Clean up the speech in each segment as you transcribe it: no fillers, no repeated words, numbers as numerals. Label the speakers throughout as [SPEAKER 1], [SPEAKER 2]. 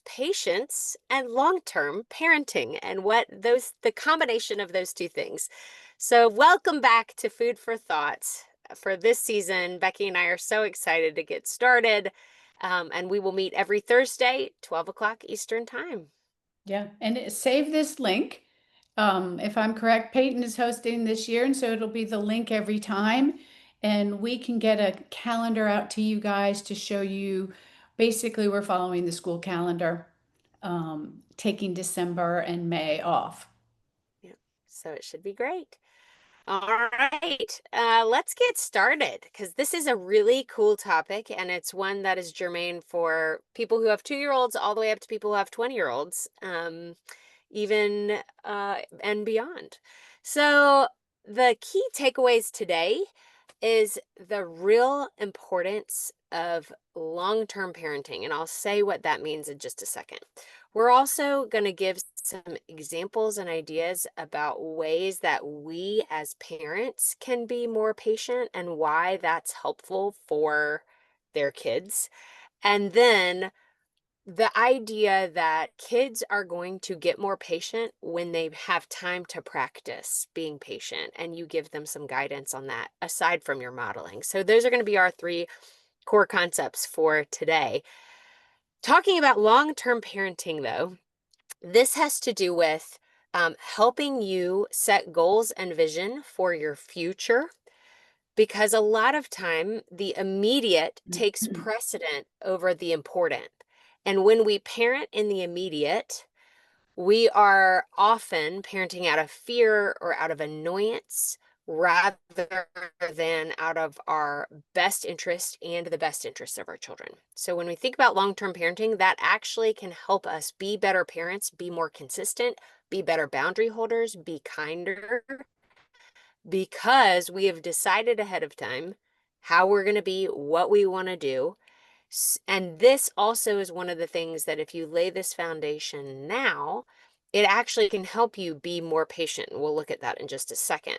[SPEAKER 1] patience and long-term parenting and what the combination of those two things. So, welcome back to Food for Thought. For this season, Becky and I are so excited to get started. And we will meet every Thursday, 12 o'clock Eastern Time.
[SPEAKER 2] Yeah, and save this link. If I'm correct, Peyton is hosting this year, and so it'll be the link every time. And we can get a calendar out to you guys to show you. Basically, we're following the school calendar, taking December and May off.
[SPEAKER 1] Yeah. So it should be great. All right, let's get started because this is a really cool topic and it's one that is germane for people who have 2-year-olds all the way up to people who have 20-year-olds, even and beyond. So, the key takeaways today is the real importance of long-term parenting, and I'll say what that means in just a second. We're also going to give some examples and ideas about ways that we as parents can be more patient and why that's helpful for their kids. And then the idea that kids are going to get more patient when they have time to practice being patient, and you give them some guidance on that aside from your modeling. So, those are going to be our three core concepts for today. Talking about long term parenting, though, this has to do with helping you set goals and vision for your future because a lot of time the immediate takes precedent over the important. And when we parent in the immediate, we are often parenting out of fear or out of annoyance rather than out of our best interest and the best interests of our children. So, when we think about long term parenting, that actually can help us be better parents, be more consistent, be better boundary holders, be kinder, because we have decided ahead of time how we're going to be, what we want to do. And this also is one of the things that if you lay this foundation now, it actually can help you be more patient. We'll look at that in just a second.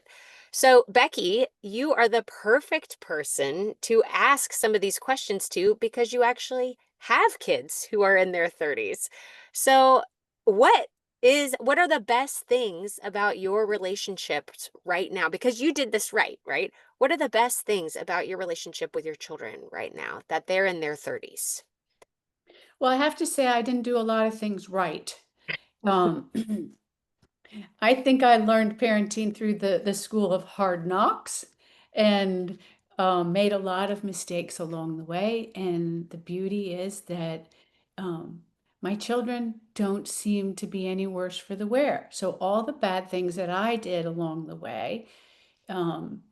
[SPEAKER 1] So, Becky, you are the perfect person to ask some of these questions to because you actually have kids who are in their 30s. So, what are the best things about your relationships right now? Because you did this right, right? What are the best things about your relationship with your children right now that they're in their 30s?
[SPEAKER 2] Well, I have to say I didn't do a lot of things right. Um, I think I learned parenting through the school of hard knocks and made a lot of mistakes along the way. And the beauty is that um, my children don't seem to be any worse for the wear. So all the bad things that I did along the way, um,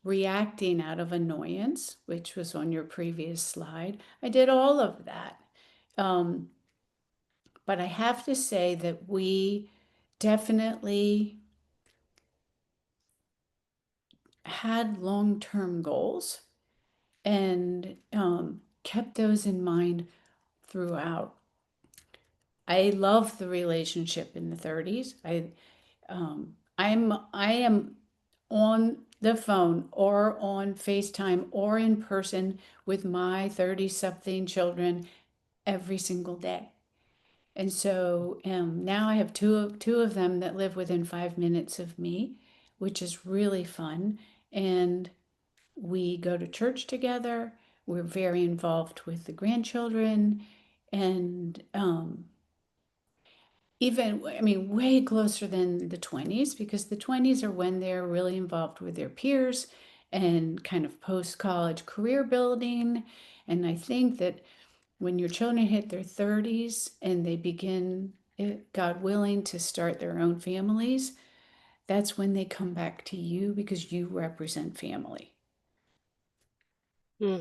[SPEAKER 2] reacting out of annoyance, which was on your previous slide, I did all of that. Um, but I have to say that we definitely had long-term goals and kept those in mind throughout. I love the relationship in the 30s. I am on the phone or on FaceTime or in person with my 30 something children every single day. And so now I have two of them that live within 5 minutes of me, which is really fun. And we go to church together. We're very involved with the grandchildren, and even, I mean, way closer than the 20s, because the 20s are when they're really involved with their peers and kind of post-college career building. And I think that when your children hit their 30s and they begin, God willing, to start their own families, that's when they come back to you because you represent family.
[SPEAKER 1] Hmm.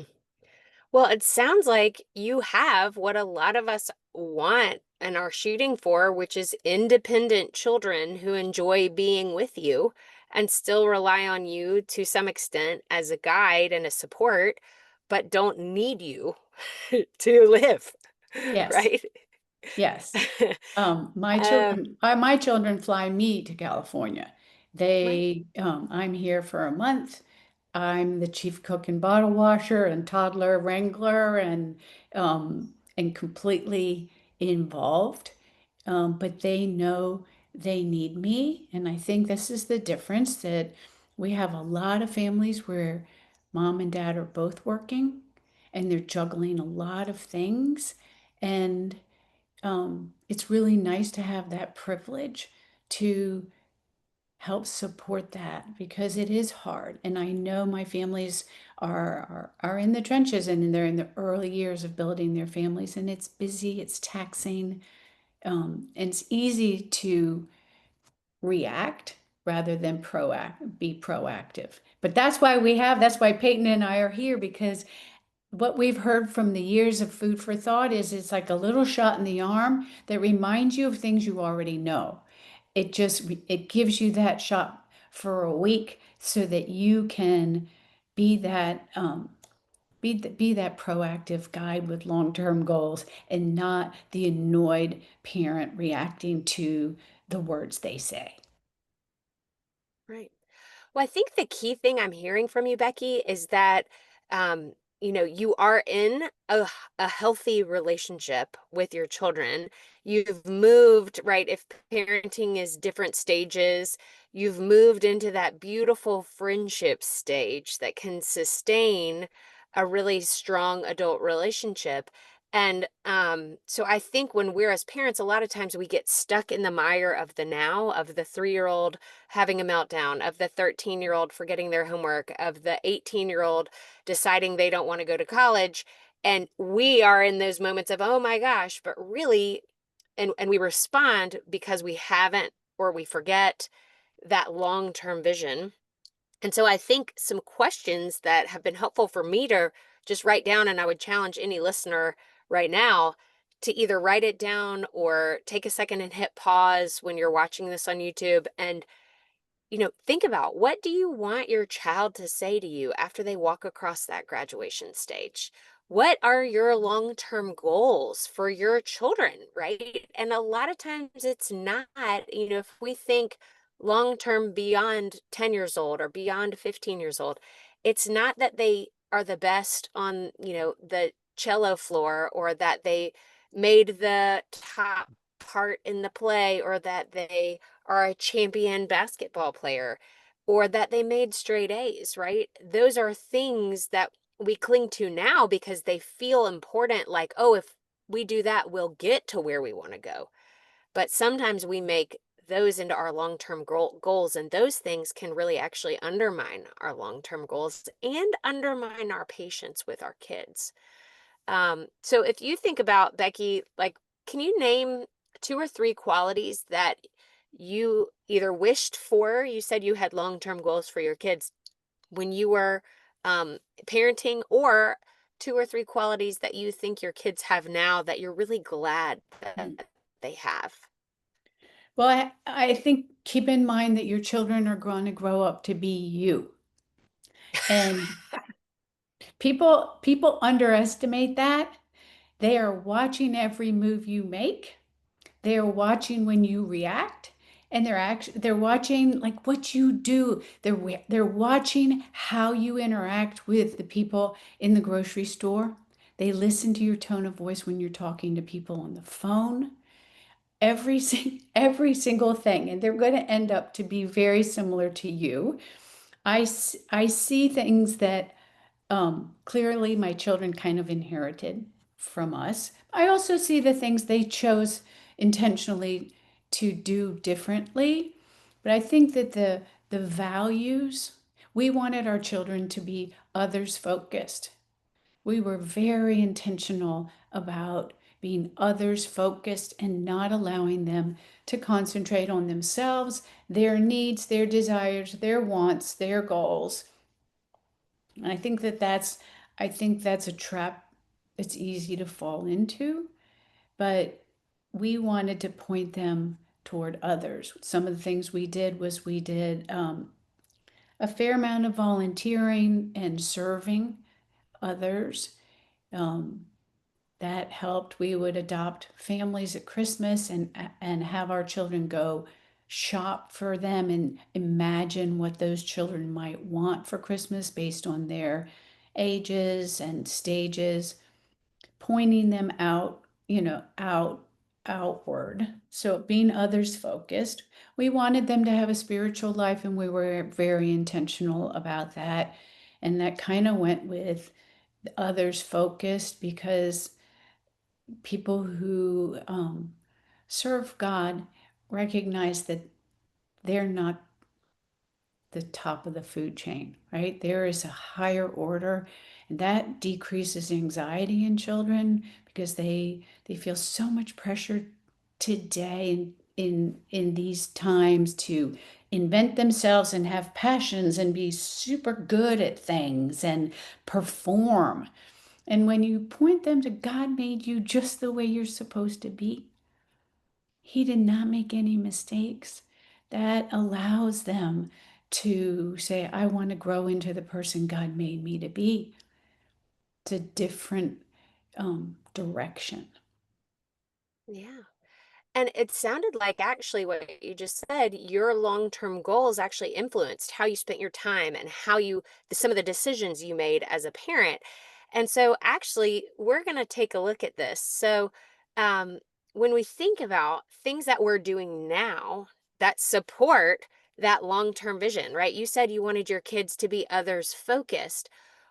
[SPEAKER 1] Well, it sounds like you have what a lot of us want and are shooting for, which is independent children who enjoy being with you and still rely on you to some extent as a guide and a support, but don't need you to live,
[SPEAKER 2] Yes.
[SPEAKER 1] right?
[SPEAKER 2] Yes.
[SPEAKER 1] Um,
[SPEAKER 2] My children fly me to California.
[SPEAKER 1] right.
[SPEAKER 2] I'm here for a month. I'm the chief cook and bottle washer and toddler wrangler and completely involved, but they know they need me. And I think this is the difference, that we have a lot of families where mom and dad are both working and they're juggling a lot of things. And it's really nice to have that privilege to help support that, because it is hard. And I know my families are in the trenches, and they're in the early years of building their families, and it's busy, it's taxing, and it's easy to react rather than be proactive. But that's why Peyton and I are here, because what we've heard from the years of food for thought is it's like a little shot in the arm that reminds you of things you already know. It gives you that shot for a week so that you can be that be that proactive guide with long-term goals, and not the annoyed parent reacting to the words they say.
[SPEAKER 1] Right. Well, I think the key thing I'm hearing from you, Becky, is that you are in a healthy relationship with your children. You've moved, right? If parenting is different stages, you've moved into that beautiful friendship stage that can sustain a really strong adult relationship. And so I think when we're as parents, a lot of times we get stuck in the mire of the now, of the 3-year-old having a meltdown, of the 13-year-old forgetting their homework, of the 18-year-old deciding they don't want to go to college. And we are in those moments of, oh my gosh, but really, and we respond because we haven't, or we forget that long-term vision. And so I think some questions that have been helpful for me to just write down, and I would challenge any listener right now to either write it down or take a second and hit pause when you're watching this on YouTube and think about, what do you want your child to say to you after they walk across that graduation stage? What are your long-term goals for your children, right? And a lot of times it's not, if we think long-term beyond 10 years old or beyond 15 years old, it's not that they are the best on, the cello floor, or that they made the top part in the play, or that they are a champion basketball player, or that they made straight A's, right? Those are things that we cling to now because they feel important, like, oh, if we do that, we'll get to where we want to go. But sometimes we make those into our long-term goals, and those things can really actually undermine our long-term goals and undermine our patience with our kids. So if you think about, Becky, like, can you name 2 or 3 qualities that you either wished for? You said you had long-term goals for your kids when you were parenting, or 2 or 3 qualities that you think your kids have now that you're really glad that
[SPEAKER 2] Mm.
[SPEAKER 1] they have.
[SPEAKER 2] Well, I think keep in mind that your children are going to grow up to be you. And people underestimate that. They are watching every move you make. They are watching when you react, and they're watching like what you do. They're watching how you interact with the people in the grocery store. They listen to your tone of voice when you're talking to people on the phone. Every single thing, and they're going to end up to be very similar to you. I see things that clearly my children kind of inherited from us. I also see the things they chose intentionally to do differently. But I think that the values, we wanted our children to be others focused. We were very intentional about being others focused and not allowing them to concentrate on themselves, their needs, their desires, their wants, their goals. And I think that's a trap it's easy to fall into, but we wanted to point them toward others. Some of the things we did was we did a fair amount of volunteering and serving others. Um, that helped. We would adopt families at Christmas and have our children go shop for them and imagine what those children might want for Christmas based on their ages and stages, pointing them out outward. So being others focused. We wanted them to have a spiritual life, and we were very intentional about that. And that kind of went with others focused because people who serve God recognize that they're not the top of the food chain, right? There is a higher order, and that decreases anxiety in children because they feel so much pressure today in these times to invent themselves and have passions and be super good at things and perform. And when you point them to God made you just the way you're supposed to be, he did not make any mistakes. That allows them to say, I want to grow into the person God made me to be. It's a different direction.
[SPEAKER 1] Yeah. And it sounded like actually what you just said, your long-term goals actually influenced how you spent your time and how some of the decisions you made as a parent. And so actually, we're going to take a look at this. So, um, when we think about things that we're doing now that support that long-term vision, right? You said you wanted your kids to be others focused.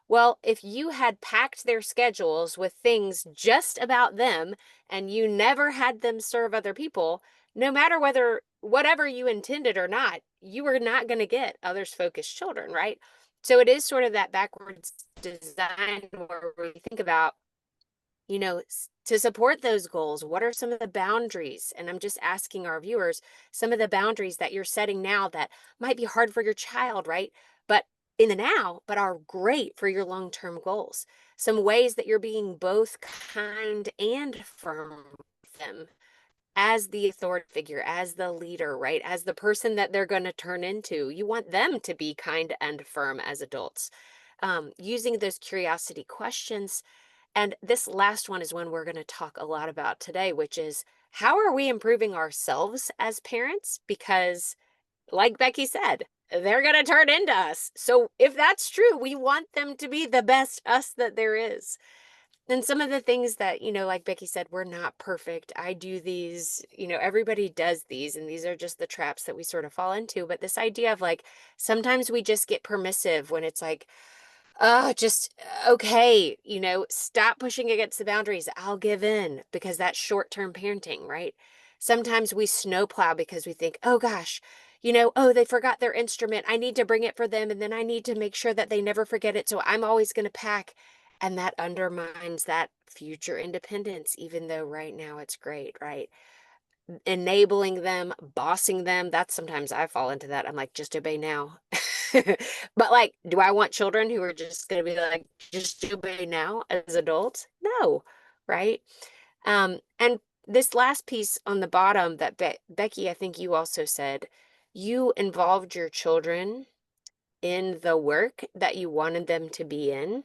[SPEAKER 1] Well, if you had packed their schedules with things just about them and you never had them serve other people, no matter whatever you intended or not, you were not going to get others focused children, right? So it is sort of that backwards design where we think about, to support those goals, what are some of the boundaries? And I'm just asking our viewers some of the boundaries that you're setting now that might be hard for your child, right? But in the now, but are great for your long term goals. Some ways that you're being both kind and firm with them as the authority figure, as the leader, right? As the person that they're going to turn into. You want them to be kind and firm as adults. Using those curiosity questions, and this last one is one we're going to talk a lot about today, which is how are we improving ourselves as parents? Because, like Becky said, they're going to turn into us. So, if that's true, we want them to be the best us that there is. And some of the things that, like Becky said, we're not perfect. I do these, everybody does these, and these are just the traps that we sort of fall into. But this idea of like, sometimes we just get permissive when it's like, oh, just okay, stop pushing against the boundaries. I'll give in because that's short-term parenting, right? Sometimes we snowplow because we think, oh gosh, oh, they forgot their instrument. I need to bring it for them, and then I need to make sure that they never forget it. So I'm always going to pack. And that undermines that future independence, even though right now it's great, right? Enabling them, bossing them. That's sometimes I fall into that. I'm like, just obey now. But like, do I want children who are just going to be like, just obey now as adults? No, right? And this last piece on the bottom that Becky, I think you also said, you involved your children in the work that you wanted them to be in.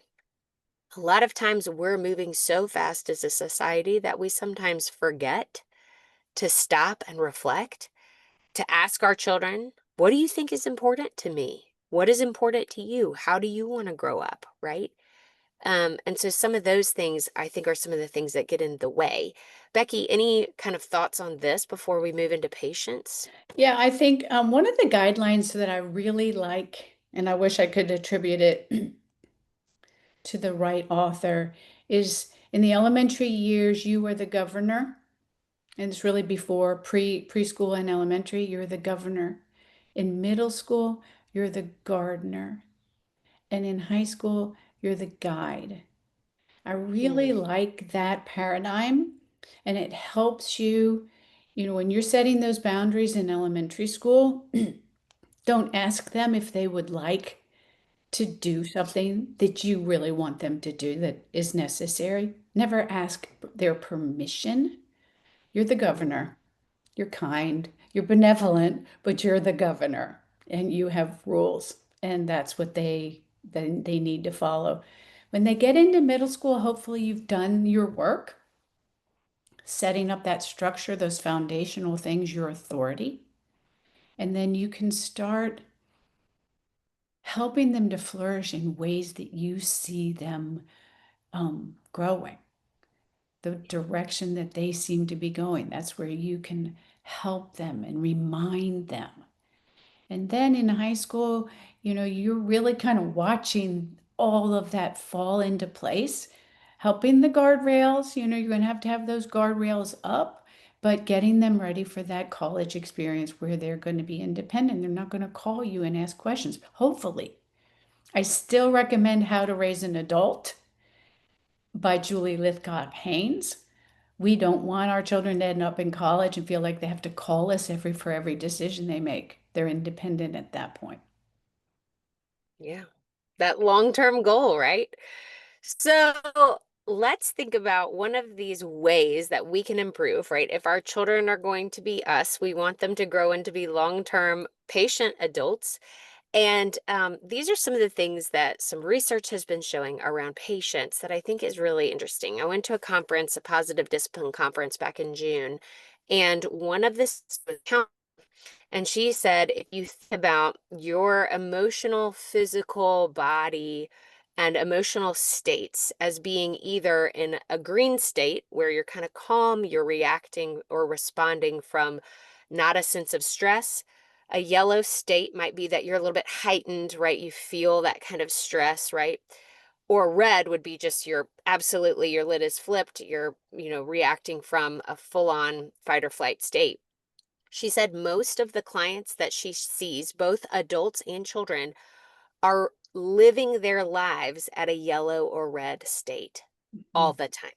[SPEAKER 1] A lot of times we're moving so fast as a society that we sometimes forget to stop and reflect, to ask our children, what do you think is important to me? What is important to you? How do you want to grow up? Right. And so some of those things I think are some of the things that get in the way. Becky, any kind of thoughts on this before we move into patience?
[SPEAKER 2] Yeah, I think one of the guidelines that I really like, and I wish I could attribute it to the right author, is in the elementary years, you are the governor. And it's really before preschool and elementary, you're the governor. In middle school, you're the gardener. And in high school, you're the guide. I really
[SPEAKER 1] Hmm.
[SPEAKER 2] like that paradigm. And it helps you, when you're setting those boundaries in elementary school, don't ask them if they would like to do something that you really want them to do that is necessary. Never ask their permission. You're the
[SPEAKER 1] Hmm.
[SPEAKER 2] governor. You're kind, you're benevolent, but you're the governor and you have rules. And that's what they need to follow. When they get into middle school, hopefully you've done your work, setting up that structure, those foundational things, your authority. And then you can start helping them to flourish in ways that you see them growing. the direction that they seem to be going. That's where you can help them and remind them. And then in high school, you're really kind of watching all of that fall into place, helping the guardrails. You're going to have those guardrails up, but getting them ready for that college experience where they're going to be independent. They're not going to call you and ask questions, hopefully. I still recommend How to Raise an Adult by Julie Lithcott Haynes. We don't want our children to end up in college and feel like they have to call us for every decision they make. They're independent at that point.
[SPEAKER 1] Yeah. That long-term goal, right? So let's think about one of these ways that we can improve, right? If our children are going to be us, we want them to grow into be long-term patient adults. And these are some of the things that some research has been showing around patients that I think is really interesting. I went to a conference, a positive discipline conference back in June, and one of this was and she said, if you think about your emotional, physical body and emotional states as being either in a green state where you're kind of calm, you're reacting or responding from not a sense of stress. A yellow state might be that you're a little bit heightened, right? You feel that kind of stress, right? Or red would be just your lid is flipped, you're, reacting from a full-on fight or flight state. She said most of the clients that she sees, both adults and children, are living their lives at a yellow or red state all
[SPEAKER 2] Mm.
[SPEAKER 1] the time,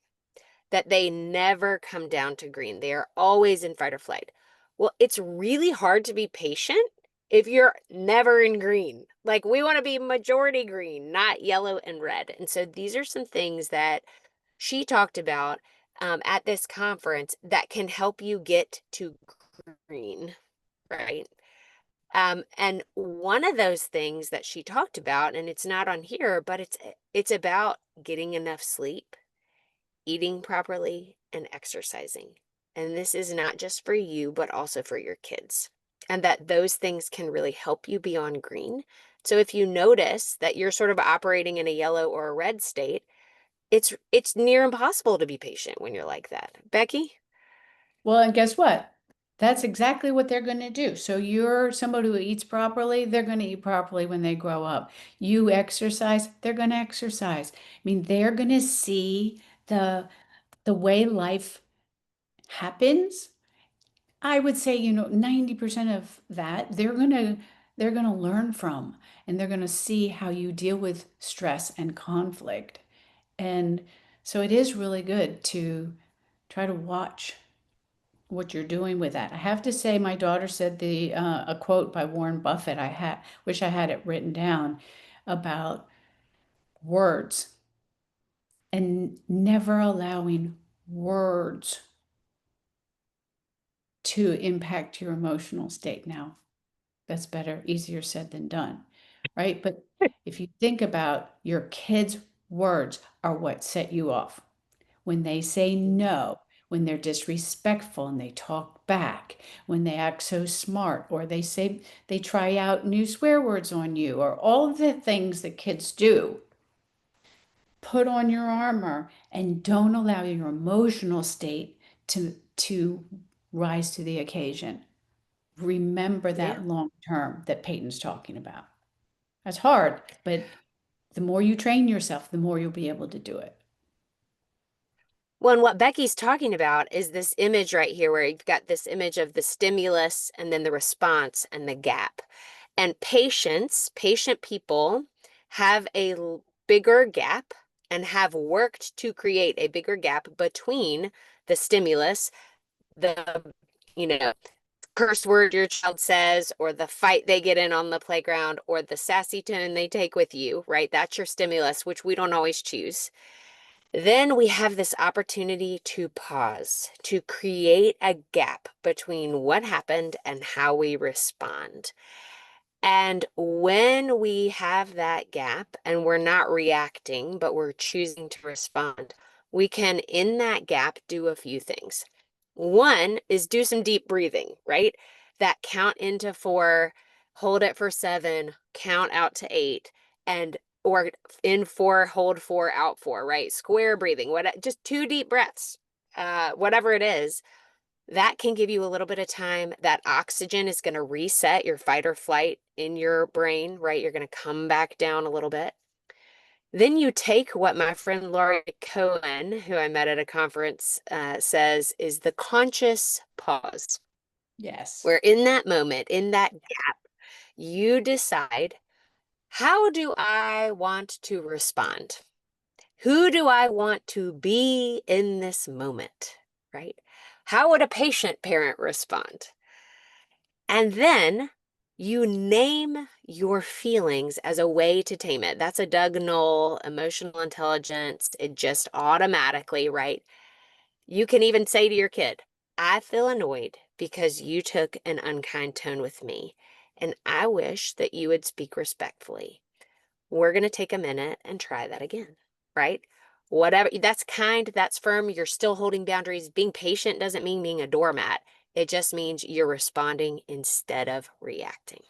[SPEAKER 1] that they never come down to green. They are always in fight or flight. Well, it's really hard to be patient if you're never in green. Like we want to be majority green, not yellow and red. And so these are some things that she talked about at this conference that can help you get to green, right? And one of those things that she talked about, and it's not on here, but it's about getting enough sleep, eating properly, and exercising. And this is not just for you, but also for your kids. And that those things can really help you be on green. So if you notice that you're sort of operating in a yellow or a red state, it's near impossible to be patient when you're like that. Becky?
[SPEAKER 2] Well, and guess what? That's exactly what they're going to do. So you're somebody who eats properly, they're going to eat properly when they grow up. You exercise, they're going to exercise. I mean, they're going to see the way life happens. I would say, 90% of that they're going to learn from, and they're going to see how you deal with stress and conflict. And so it is really good to try to watch what you're doing with that. I have to say, my daughter said the a quote by Warren Buffett. Wish I had it written down about words and never allowing words to impact your emotional state. Now, that's better, easier said than done, right? But if you think about your kids' words are what set you off. When they say no, when they're disrespectful and they talk back, when they act so smart, or they try out new swear words on you, or all the things that kids do, put on your armor and don't allow your emotional state to rise to the occasion. Remember
[SPEAKER 1] Yeah.
[SPEAKER 2] that long term that Peyton's talking about. That's hard, but the more you train yourself, the more you'll be able to do it.
[SPEAKER 1] Well, and what Becky's talking about is this image right here where you've got this image of the stimulus and then the response and the gap. And patient people have a bigger gap and have worked to create a bigger gap between the stimulus, the, you know, curse word your child says, or the fight they get in on the playground, or the sassy tone they take with you, right? That's your stimulus, which we don't always choose. Then we have this opportunity to pause, to create a gap between what happened and how we respond. And when we have that gap and we're not reacting, but we're choosing to respond, we can, in that gap, do a few things. One is do some deep breathing, right? That count into 4, hold it for 7, count out to 8, and or in four, hold four, out four, right? Square breathing, just two deep breaths, whatever it is, that can give you a little bit of time. That oxygen is going to reset your fight or flight in your brain, right? You're going to come back down a little bit. Then you take what my friend Laurie Cohen, who I met at a conference, says is the conscious pause,
[SPEAKER 2] Yes.
[SPEAKER 1] where in that moment, in that gap, you decide, how do I want to respond? Who do I want to be in this moment, right? How would a patient parent respond? And then you name your feelings as a way to tame it. That's a Doug Knoll emotional intelligence. It just automatically, right? You can even say to your kid, I feel annoyed because you took an unkind tone with me, and I wish that you would speak respectfully. We're going to take a minute and try that again, right? Whatever, that's kind, that's firm. You're still holding boundaries. Being patient doesn't mean being a doormat. It just means you're responding instead of reacting.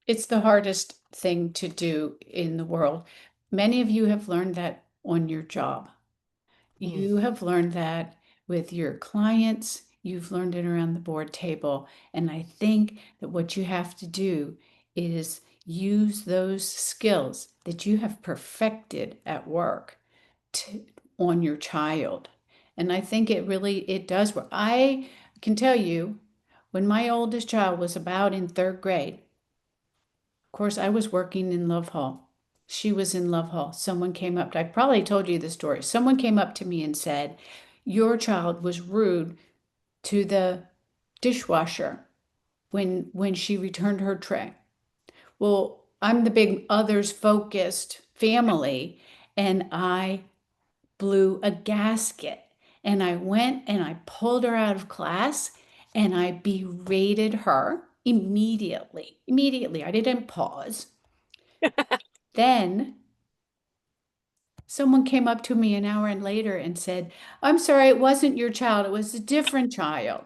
[SPEAKER 2] It's the hardest thing to do in the world. Many of you have learned that on your job.
[SPEAKER 1] Mm.
[SPEAKER 2] You have learned that with your clients. You've learned it around the board table. And I think that what you have to do is use those skills that you have perfected at work to, on your child. And I think it does work. I can tell you, when my oldest child was about in third grade, of course, I was working in Love Hall. She was in Love Hall. Someone came up, I probably told you the story. Someone came up to me and said, your child was rude to the dishwasher when she returned her tray. Well, I'm the big others focused family, and I blew a gasket. And I went and I pulled her out of class and I berated her immediately. Immediately. I didn't pause. Then someone came up to me an hour and later and said, I'm sorry, it wasn't your child, it was a different child.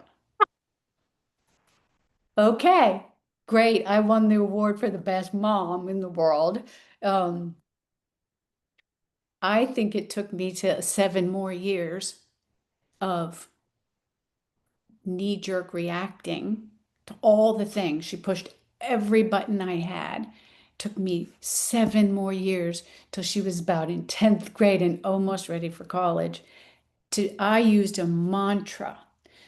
[SPEAKER 2] Okay, great. I won the award for the best mom in the world. Um, I think it took me to 7 more years of knee-jerk reacting to all the things. She pushed every button I had. Took me 7 more years till she was about in 10th grade and almost ready for college. I used a mantra.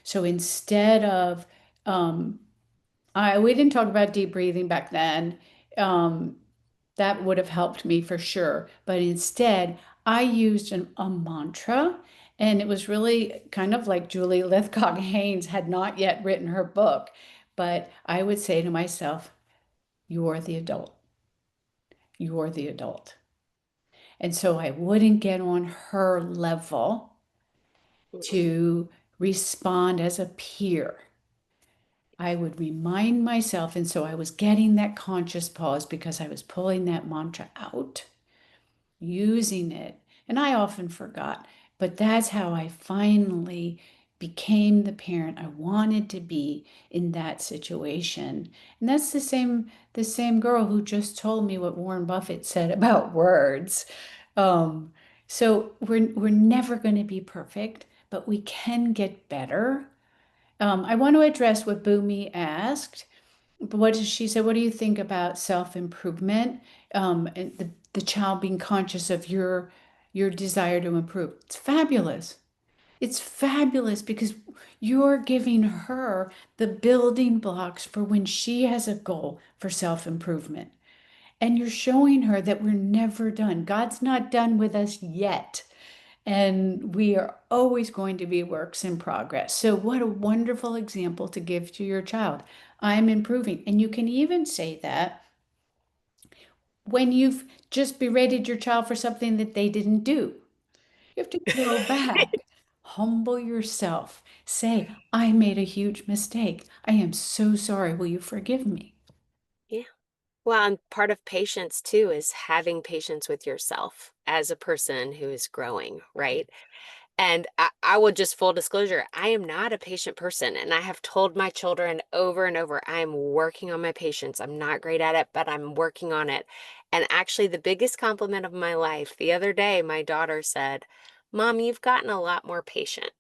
[SPEAKER 2] So instead of we didn't talk about deep breathing back then. Um, that would have helped me for sure. But instead, I used a mantra, and it was really kind of like Julie Lithcott Haynes had not yet written her book. But I would say to myself, you're the adult. You're the adult. And so I wouldn't get on her level
[SPEAKER 1] Mm.
[SPEAKER 2] to respond as a peer. I would remind myself, and so I was getting that conscious pause because I was pulling that mantra out, using it. And I often forgot, but that's how I finally became the parent I wanted to be in that situation. And that's the same girl who just told me what Warren Buffett said about words. Um, so we're never going to be perfect, but we can get better. I want to address what Boomy asked. But what did she say? What do you think about self-improvement? And the child being conscious of your desire to improve. It's fabulous. It's fabulous because you're giving her the building blocks for when she has a goal for self-improvement. And you're showing her that we're never done. God's not done with us yet. And we are always going to be works in progress. So, what a wonderful example to give to your child. I'm improving. And you can even say that when you've just berated your child for something that they didn't do. You have to go back, humble yourself, say, I made a huge mistake. I am so sorry. Will you forgive me?
[SPEAKER 1] Yeah. Well, and part of patience too is having patience with yourself as a person who is growing, right? And I will just full disclosure, I am not a patient person. And I have told my children over and over, I am working on my patience. I'm not great at it, but I'm working on it. And actually, the biggest compliment of my life, the other day, my daughter said, Mom, you've gotten a lot more patient.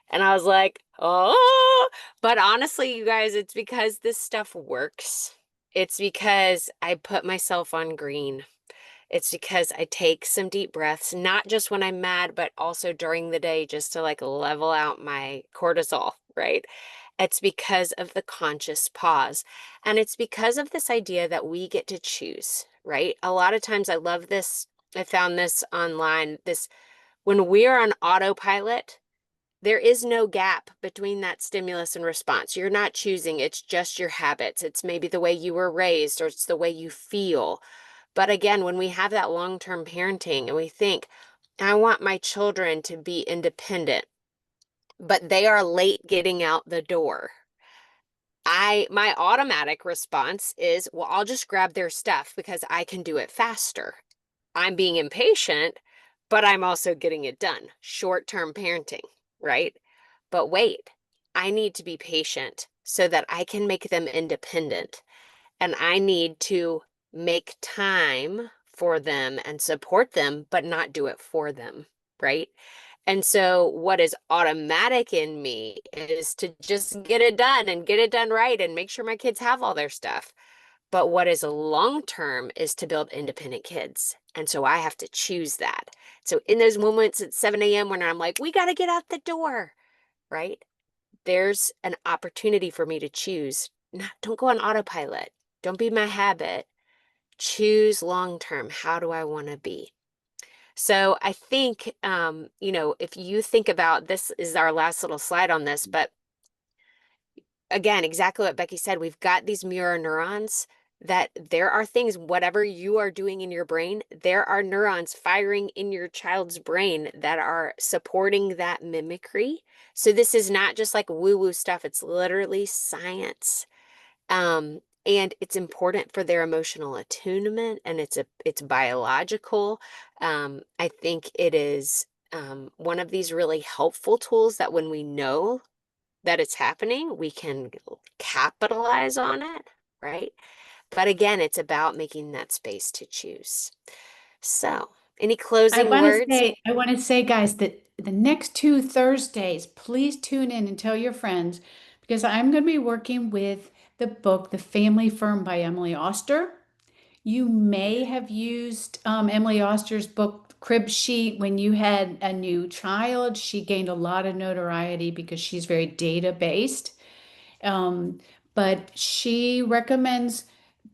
[SPEAKER 1] And I was like, oh, but honestly, you guys, it's because this stuff works. It's because I put myself on green. It's because I take some deep breaths, not just when I'm mad, but also during the day, just to like level out my cortisol, right? It's because of the conscious pause. And it's because of this idea that we get to choose, right? A lot of times I love this. I found this online. This, when we're on autopilot, there is no gap between that stimulus and response. You're not choosing, it's just your habits. It's maybe the way you were raised or it's the way you feel. But again, when we have that long-term parenting and we think, I want my children to be independent, but they are late getting out the door. My automatic response is, well, I'll just grab their stuff because I can do it faster. I'm being impatient, but I'm also getting it done. Short-term parenting, right? But wait, I need to be patient so that I can make them independent. And I need to make time for them and support them, but not do it for them, right? And so, what is automatic in me is to just get it done and get it done right and make sure my kids have all their stuff. But what is long term is to build independent kids. And so I have to choose that. So in those moments at 7 a.m. when I'm like, we got to get out the door, right? There's an opportunity for me to choose. Don't go on autopilot. Don't be my habit. Choose long term. How do I want to be? So I think, if you think about this is our last little slide on this, but again, exactly what Becky said, we've got these mirror neurons that there are things, whatever you are doing in your brain, there are neurons firing in your child's brain that are supporting that mimicry. So this is not just like woo-woo stuff, it's literally science. And it's important for their emotional attunement and it's biological. I think it is one of these really helpful tools that when we know that it's happening, we can capitalize on it, right? But again, it's about making that space to choose. So, any closing words?
[SPEAKER 2] I want to say, guys, that the next two Thursdays, please tune in and tell your friends because I'm going to be working with the book, The Family Firm by Emily Oster. You may have used Emily Oster's book Crib Sheet when you had a new child. She gained a lot of notoriety because she's very data based. Um, but she recommends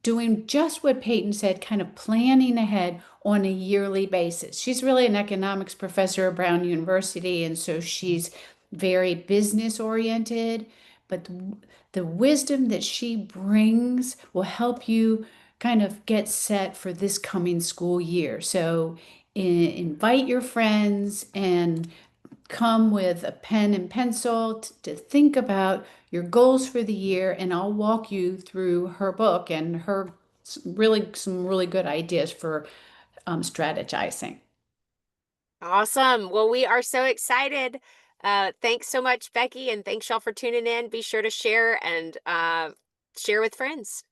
[SPEAKER 2] doing just what Peyten said, kind of planning ahead on a yearly basis. She's really an economics professor at Brown University, and so she's very business oriented. But the wisdom that she brings will help you kind of get set for this coming school year. So invite your friends and come with a pen and pencil to think about your goals for the year, and I'll walk you through her book and her some really good ideas for strategizing.
[SPEAKER 1] Awesome. Well, we are so excited. Thanks so much, Becky, and thanks y'all for tuning in. Be sure to share and share with friends.